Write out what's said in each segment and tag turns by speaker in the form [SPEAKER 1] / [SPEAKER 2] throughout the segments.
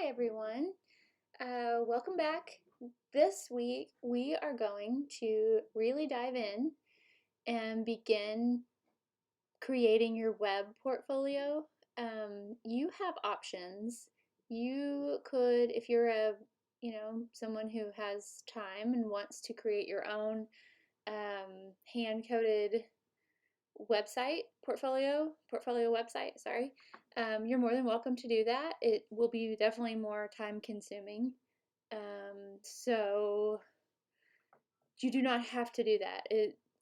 [SPEAKER 1] everyone. Welcome back. This week we are going to really dive in and begin creating your web portfolio. You have options. You could, if you're someone who has time and wants to create your own hand-coded portfolio website, sorry, you're more than welcome to do that. It will be definitely more time consuming. So you do not have to do that.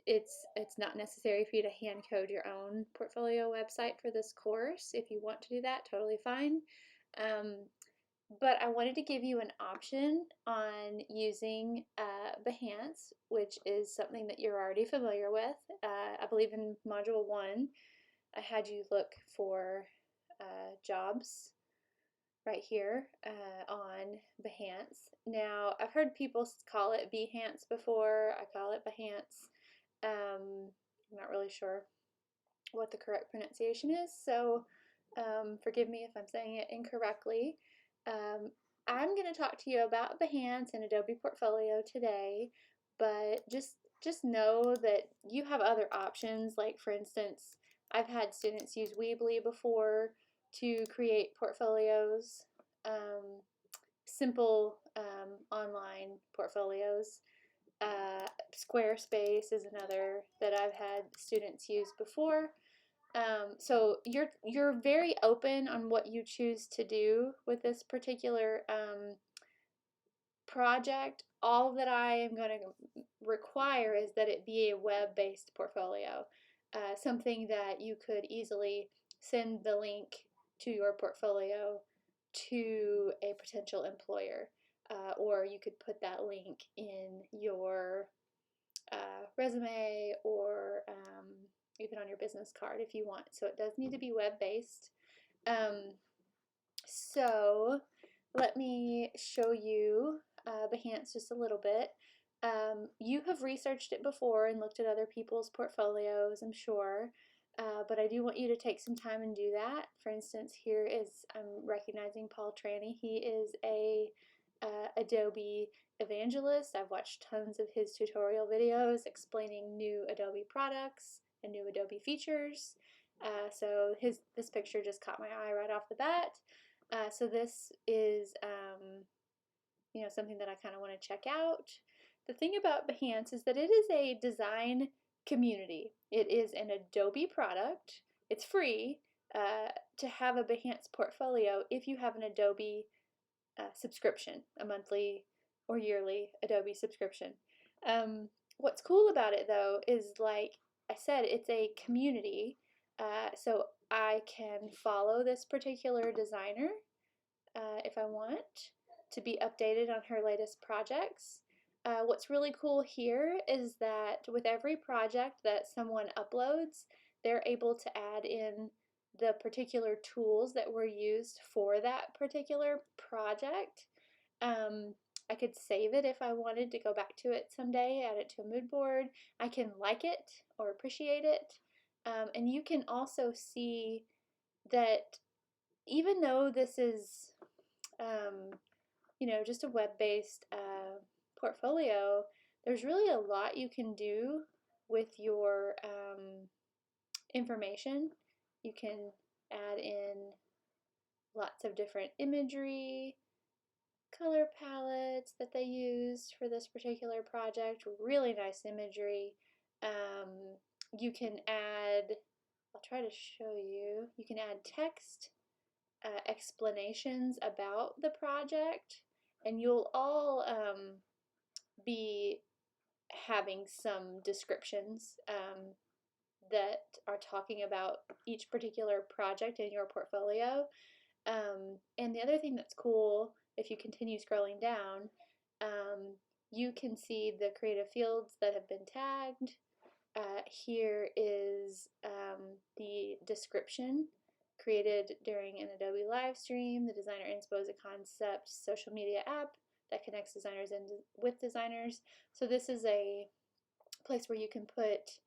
[SPEAKER 1] It's not necessary for you to hand code your own portfolio website for this course. If you want to do that, totally fine. But I wanted to give you an option on using Behance, which is something that you're already familiar with. I believe in Module 1, I had you look for jobs right here on Behance. Now, I've heard people call it Behance before. I call it Behance. I'm not really sure what the correct pronunciation is, so forgive me if I'm saying it incorrectly. I'm going to talk to you about Behance and Adobe Portfolio today, but just know that you have other options. Like, for instance, I've had students use Weebly before to create portfolios, simple online portfolios. Squarespace is another that I've had students use before. So you're very open on what you choose to do with this particular project. All that I am going to require is that it be a web-based portfolio, something that you could easily send the link to your portfolio to a potential employer, or you could put that link in your resume or even on your business card if you want. So it does need to be web-based. So let me show you Behance just a little bit. You have researched it before and looked at other people's portfolios, I'm sure, but I do want you to take some time and do that. For instance, here is, I'm recognizing Paul Tranny. He is a Adobe evangelist. I've watched tons of his tutorial videos explaining new Adobe products and new Adobe features. So this picture just caught my eye right off the bat. So this is something that I kind of want to check out. The thing about Behance is that it is a design community. It is an Adobe product. It's free to have a Behance portfolio if you have an Adobe subscription, a monthly or yearly Adobe subscription. What's cool about it, though, is, like I said, it's a community. So I can follow this particular designer if I want to be updated on her latest projects. What's really cool here is that with every project that someone uploads, they're able to add in the particular tools that were used for that particular project. I could save it if I wanted to go back to it someday, add it to a mood board. I can like it or appreciate it. And you can also see that even though this is, just a web-based portfolio, there's really a lot you can do with your information. You can add in lots of different imagery, color palettes that they used for this particular project, really nice imagery. You can add, I'll try to show you, you can add text, explanations about the project, and you'll all be having some descriptions that are talking about each particular project in your portfolio. And the other thing that's cool, if you continue scrolling down, you can see the creative fields that have been tagged. Here is the description created during an Adobe live stream. The designer inspo is a concept social media app that connects designers with designers. So this is a place where you can put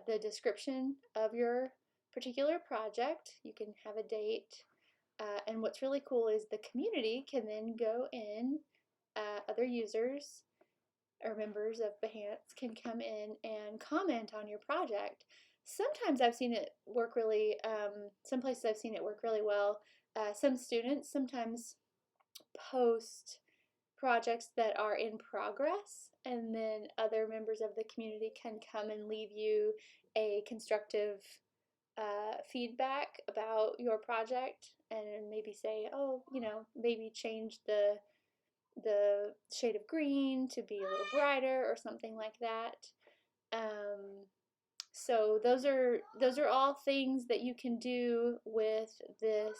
[SPEAKER 1] the description of your particular project. You can have a date, And what's really cool is the community can then go in, other users or members of Behance can come in and comment on your project. Sometimes I've seen it work really, some places I've seen it work really well. Some students sometimes post projects that are in progress, and then other members of the community can come and leave you a constructive feedback about your project, and maybe say, oh, maybe change the shade of green to be a little brighter or something like that. Um, so those are all things that you can do with this